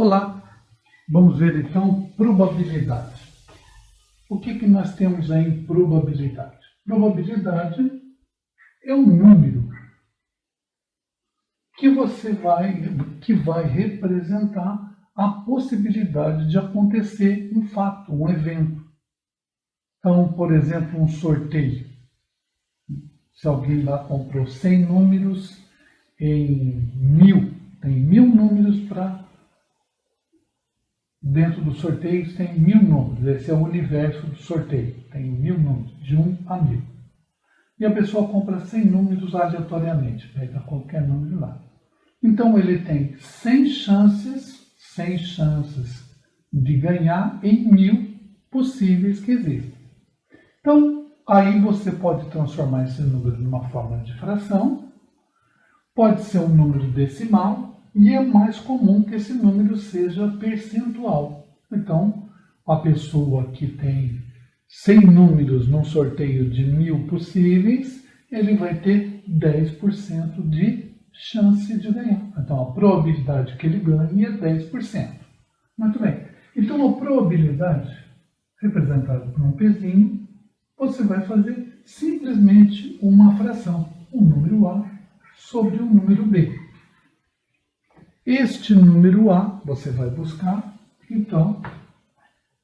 Olá, vamos ver então probabilidade. O que nós temos aí em probabilidade? Probabilidade é um número que vai representar a possibilidade de acontecer um fato, um evento. Então, por exemplo, um sorteio. Se alguém lá comprou 100 números em 1000, tem 1000 números para... Dentro do sorteio tem 1000 números. Esse é o universo do sorteio. Tem 1000 números, de 1 a 1000. E a pessoa compra 100 números aleatoriamente. Pega qualquer número lá. Então ele tem 100 chances de ganhar em 1000 possíveis que existem. Então, aí você pode transformar esse número numa forma de fração. Pode ser um número decimal. E é mais comum que esse número seja percentual. Então, a pessoa que tem 100 números num sorteio de 1000 possíveis, ele vai ter 10% de chance de ganhar. Então, a probabilidade que ele ganhe é 10%. Muito bem. Então, a probabilidade, representada por um pezinho, você vai fazer simplesmente uma fração, um número A sobre um número B. Este número A, você vai buscar, então, o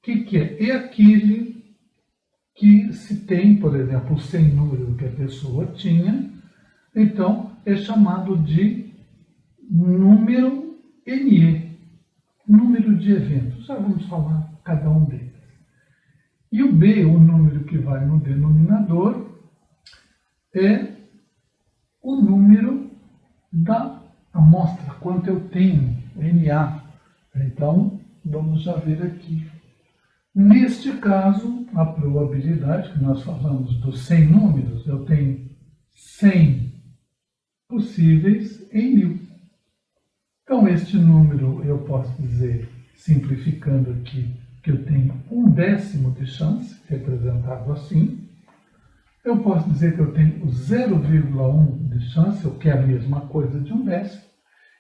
que é? É aquele que se tem, por exemplo, 100 números que a pessoa tinha, então é chamado de número NE, número de eventos. Já vamos falar cada um deles. E o B, o número que vai no denominador, é o número da amostra, quanto eu tenho, NA. Então, vamos já ver aqui. Neste caso, a probabilidade, que nós falamos dos 100 números, eu tenho 100 possíveis em 1000. Então, este número, eu posso dizer, simplificando aqui, que eu tenho 1/10 de chance, representado assim. Eu posso dizer que eu tenho 0,1 de chance, eu quero a mesma coisa de 1/10.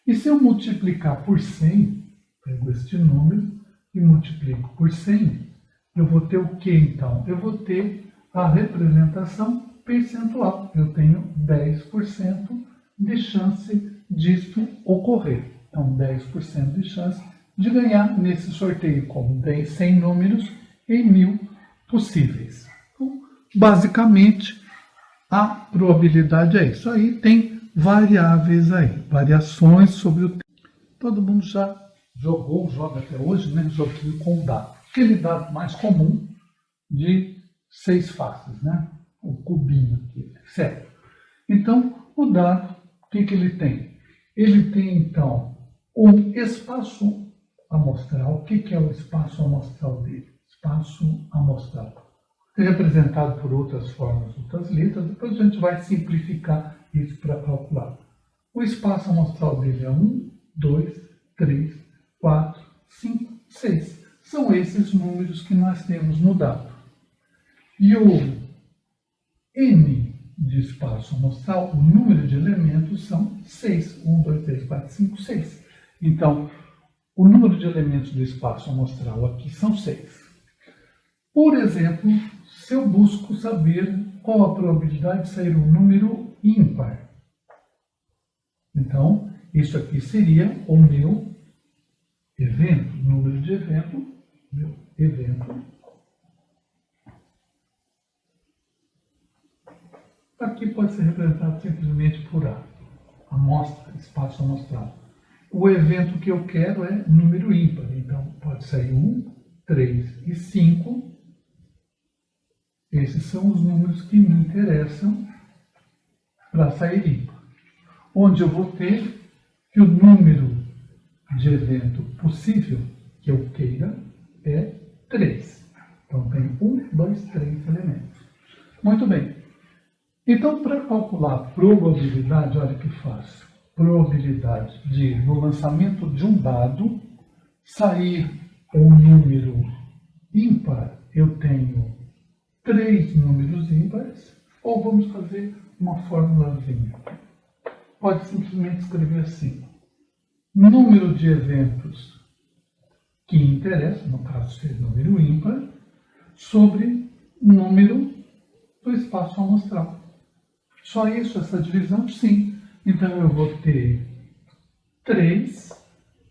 E se eu multiplicar por 100, pego este número e multiplico por 100, eu vou ter o que então? Eu vou ter a representação percentual. Eu tenho 10% de chance disto ocorrer. Então, 10% de chance de ganhar nesse sorteio com 100 números em 1000 possíveis. Basicamente, a probabilidade é isso. Aí tem variáveis aí, variações sobre o tempo. Todo mundo já joga até hoje, né? Joguinho com dado. Aquele dado mais comum de 6 faces, né? O cubinho aqui, certo? Então, o dado, o que ele tem? Ele tem, então, um espaço amostral. O que é o espaço amostral dele? Espaço amostral. Representado por outras formas, outras letras, depois a gente vai simplificar isso para calcular. O espaço amostral dele é 1, 2, 3, 4, 5, 6. São esses números que nós temos no dado. E o N de espaço amostral, o número de elementos são 6. 1, 2, 3, 4, 5, 6. Então, o número de elementos do espaço amostral aqui são 6. Por exemplo, se eu busco saber qual a probabilidade de sair um número ímpar. Então, isso aqui seria o meu evento, número de evento, meu evento. Aqui pode ser representado simplesmente por A, amostra, espaço amostral. O evento que eu quero é número ímpar, então pode sair 1, 3 e 5. Esses são os números que me interessam para sair ímpar. Onde eu vou ter que o número de evento possível que eu queira é 3. Então, tem 1, 2, 3 elementos. Muito bem. Então, para calcular a probabilidade, olha que fácil. Probabilidade de, no lançamento de um dado, sair um número ímpar, eu tenho 3 números ímpares, ou vamos fazer uma formulazinha. Pode simplesmente escrever assim. Número de eventos que interessa, no caso ser número ímpar, sobre número do espaço amostral. Só isso, essa divisão? Sim. Então eu vou ter 3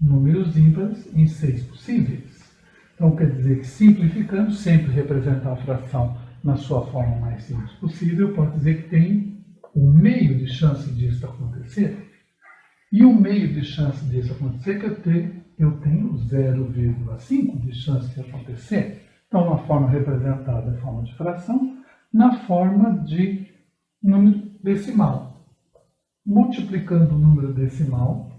números ímpares em 6 possíveis. Então quer dizer que, simplificando, sempre representar a fração na sua forma mais simples possível, eu posso dizer que tem 1/2 de chance disso acontecer. E 1/2 de chance disso acontecer, que eu tenho 0,5 de chance de acontecer. Então, na forma representada em forma de fração, na forma de número decimal. Multiplicando o número decimal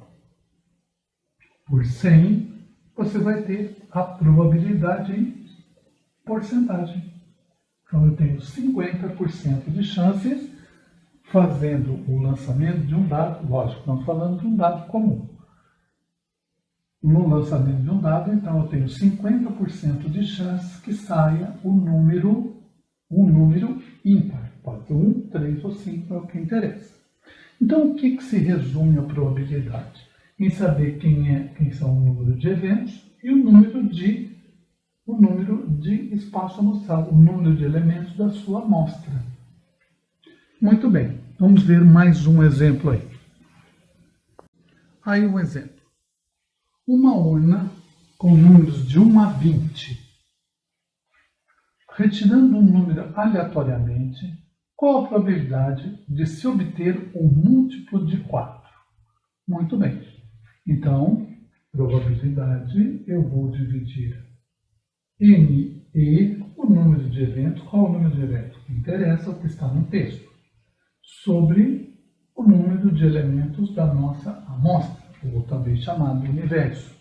por 100, você vai ter a probabilidade em porcentagem. Então, eu tenho 50% de chances fazendo o lançamento de um dado, lógico, estamos falando de um dado comum. No lançamento de um dado, então, eu tenho 50% de chances que saia um número ímpar. Pode ser 1, 3 ou 5, é o que interessa. Então, o que se resume a probabilidade? Em saber quem são o número de eventos e o número de espaço amostral, o número de elementos da sua amostra. Muito bem, vamos ver mais um exemplo aí. Aí um exemplo. Uma urna com números de 1 a 20. Retirando um número aleatoriamente, qual a probabilidade de se obter um múltiplo de 4? Muito bem. Então, probabilidade, eu vou dividir NE, o número de eventos. Qual o número de eventos? Que interessa, o que está no texto. Sobre o número de elementos da nossa amostra, ou também chamado universo.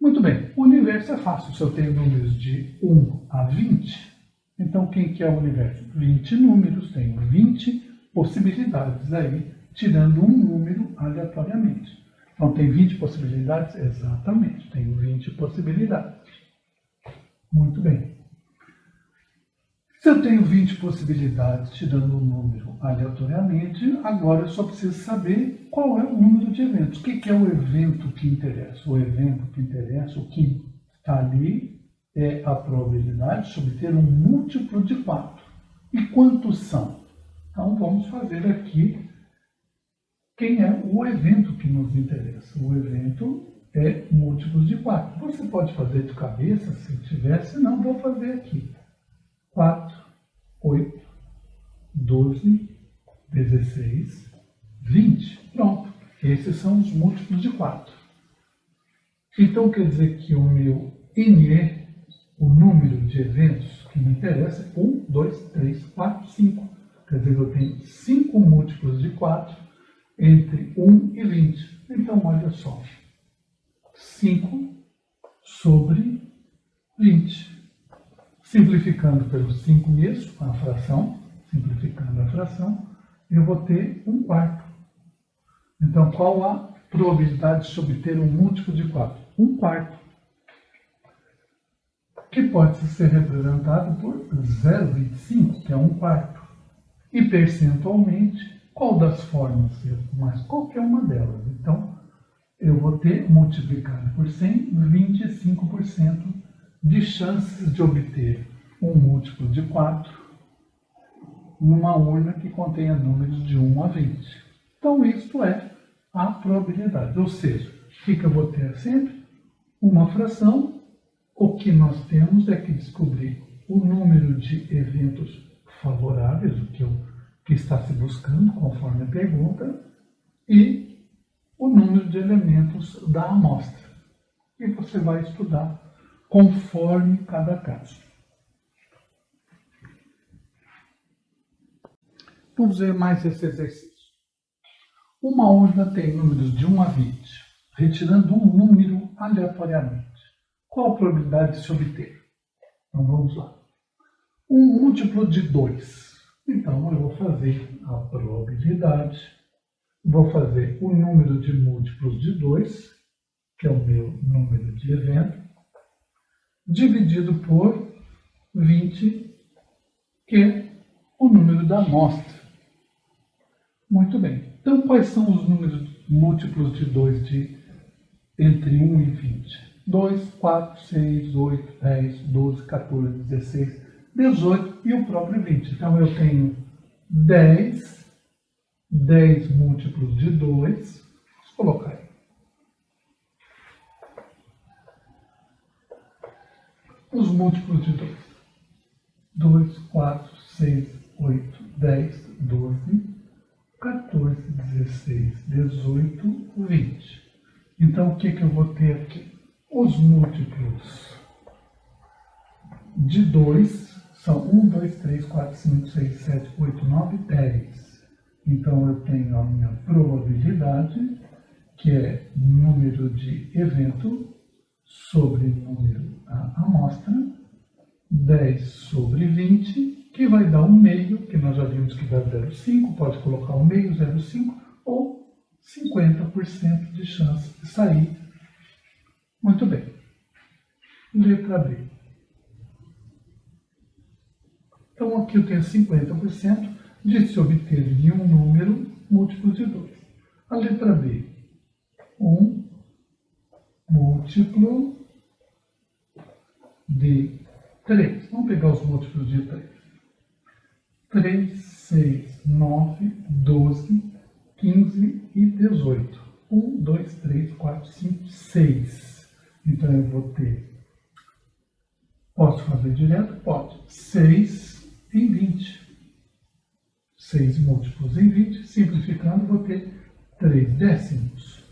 Muito bem, o universo é fácil. Se eu tenho números de 1 a 20, então quem que é o universo? 20 números, tenho 20 possibilidades aí, tirando um número aleatoriamente. Então tem 20 possibilidades? Exatamente, tenho 20 possibilidades. Muito bem. Se eu tenho 20 possibilidades, tirando um número aleatoriamente, agora eu só preciso saber qual é o número de eventos. O que é o evento que interessa? O evento que interessa, o que está ali, é a probabilidade de obter um múltiplo de 4. E quantos são? Então vamos fazer aqui quem é o evento que nos interessa. O evento é múltiplos de 4. Você pode fazer de cabeça, se tiver, senão vou fazer aqui. 4, 8, 12, 16, 20. Pronto. Esses são os múltiplos de 4. Então, quer dizer que o meu NE, o número de eventos que me interessa, é 1, 2, 3, 4, 5. Quer dizer que eu tenho 5 múltiplos de 4 entre 1 e 20. Então, olha só. 5 sobre 20. Simplificando pelos 5 mesmo, a fração, simplificando a fração, eu vou ter 1/4. Então, qual a probabilidade de se obter um múltiplo de 4? 1/4. Que pode ser representado por 0,25, que é 1/4. E percentualmente, qual das formas? Mas qualquer uma delas. Então, eu vou ter, multiplicado por 100, 25% de chances de obter um múltiplo de 4 numa urna que contenha números de 1 a 20. Então, isto é a probabilidade. Ou seja, o que eu vou ter sempre? Uma fração. O que nós temos é que descobrir o número de eventos favoráveis, o que está se buscando, conforme a pergunta, e o número de elementos da amostra. E você vai estudar conforme cada caso. Vamos ver mais esse exercício. Uma urna tem números de 1 a 20, retirando um número aleatoriamente. Qual a probabilidade de se obter? Então vamos lá. Um múltiplo de 2. Então eu vou fazer a probabilidade, vou fazer o número de múltiplos de 2, que é o meu número de evento, dividido por 20, que é o número da amostra. Muito bem. Então, quais são os números múltiplos de 2 entre 1 e 20? 2, 4, 6, 8, 10, 12, 14, 16, 18 e o próprio 20. Então, eu tenho 10 múltiplos de 2. Vou colocar aí. Os múltiplos de 2. 2, 4, 6, 8, 10, 12, 14, 16, 18, 20. Então, o que eu vou ter aqui? Os múltiplos de 2 são 1, 2, 3, 4, 5, 6, 7, 8, 9, 10. Então, eu tenho a minha probabilidade, que é número de evento sobre número da amostra, 10 sobre 20, que vai dar 1 meio, que nós já vimos que dá 0,5, pode colocar 1 meio, 0,5, ou 50% de chance de sair. Muito bem. Letra B. Então, aqui eu tenho 50% de se obter de um número múltiplo de 2. A letra B. 1 múltiplo de 3. Vamos pegar os múltiplos de 3. 3, 6, 9, 12, 15 e 18. 1, 2, 3, 4, 5, 6. Então, eu vou ter... Posso fazer direto? Pode. 6 em 20. 6 múltiplos em 20. Simplificando, vou ter 3 décimos.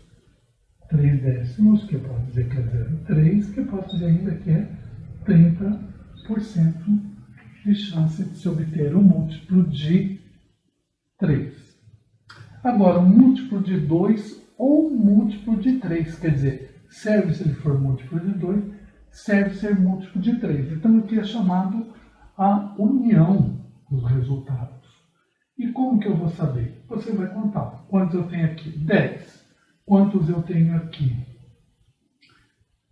3 décimos, que eu posso dizer que é 0,3, que eu posso dizer ainda que é 30% de chance de se obter um múltiplo de 3. Agora, um múltiplo de 2 ou um múltiplo de 3, quer dizer, serve se ele for múltiplo de 2, serve ser múltiplo de 3. Então, aqui é chamado a união dos resultados. E como que eu vou saber? Você vai contar. Quantos eu tenho aqui? 10. Quantos eu tenho aqui?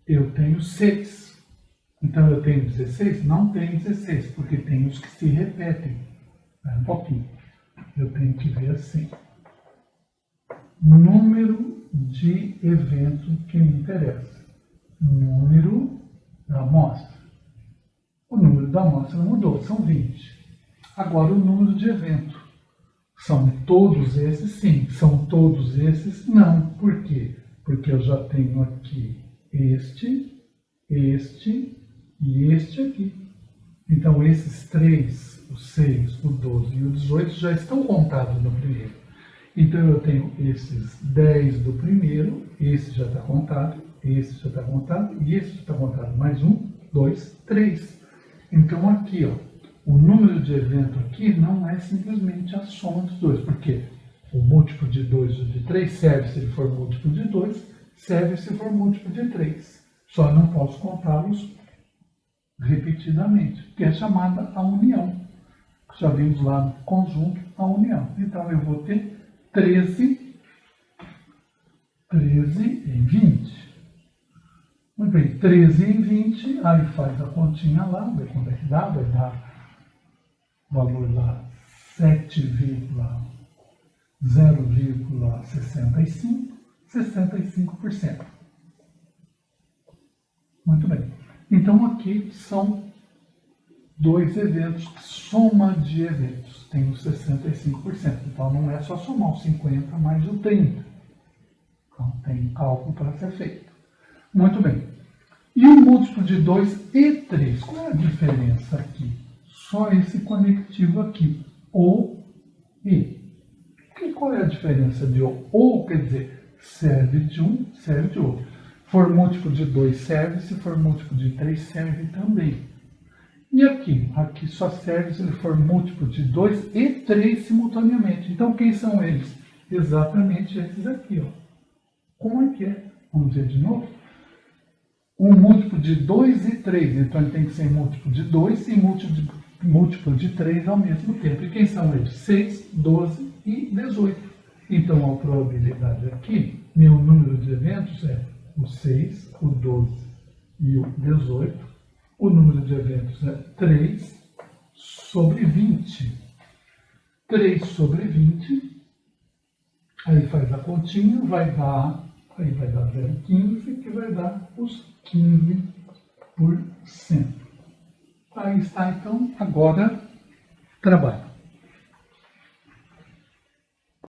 Eu tenho 6. Então, eu tenho 16? Não tenho 16, porque tem os que se repetem. Um pouquinho. Eu tenho que ver assim. Número de evento que me interessa. Número da amostra. O número da amostra mudou, são 20. Agora, o número de evento. São todos esses? Sim. São todos esses? Não. Por quê? Porque eu já tenho aqui este e este aqui. Então, esses 3, o 6, o 12 e o 18 já estão contados no primeiro. Então, eu tenho esses 10 do primeiro, esse já está contado, esse já está contado e esse já está contado. Mais 1, 2, 3. Então, aqui, ó, o número de evento aqui não é simplesmente a soma dos dois, porque o múltiplo de 2 ou de 3 serve se ele for múltiplo de 2, serve se for múltiplo de 3. Só não posso contá-los repetidamente, que é chamada a união. Já vimos lá no conjunto a união. Então, eu vou ter 13 em 20. Muito bem, 13 em 20, aí faz a continha lá, vê quanto é que dá, vai dar valor lá 65%. Muito bem. Então, aqui são dois eventos, soma de eventos, tem os 65%. Então, não é só somar os 50 mais o 30. Então, tem cálculo para ser feito. Muito bem. E o múltiplo de 2 e 3? Qual é a diferença aqui? Só esse conectivo aqui, ou e. Qual é a diferença de ou? Quer dizer, serve de um, serve de outro. For múltiplo de 2 serve, se for múltiplo de 3 serve também. E aqui? Aqui só serve se ele for múltiplo de 2 e 3 simultaneamente. Então, quem são eles? Exatamente esses aqui, ó. Como é que é? Vamos ver de novo. Um múltiplo de 2 e 3. Então, ele tem que ser múltiplo de 2 e múltiplo de 3 ao mesmo tempo. E quem são eles? 6, 12 e 18. Então, a probabilidade aqui, meu número de eventos é o 6, o 12 e o 18. O número de eventos é 3 sobre 20. 3 sobre 20. Aí faz a continha, vai dar 0,15, que vai dar os 15%. Aí está, então, agora, trabalho.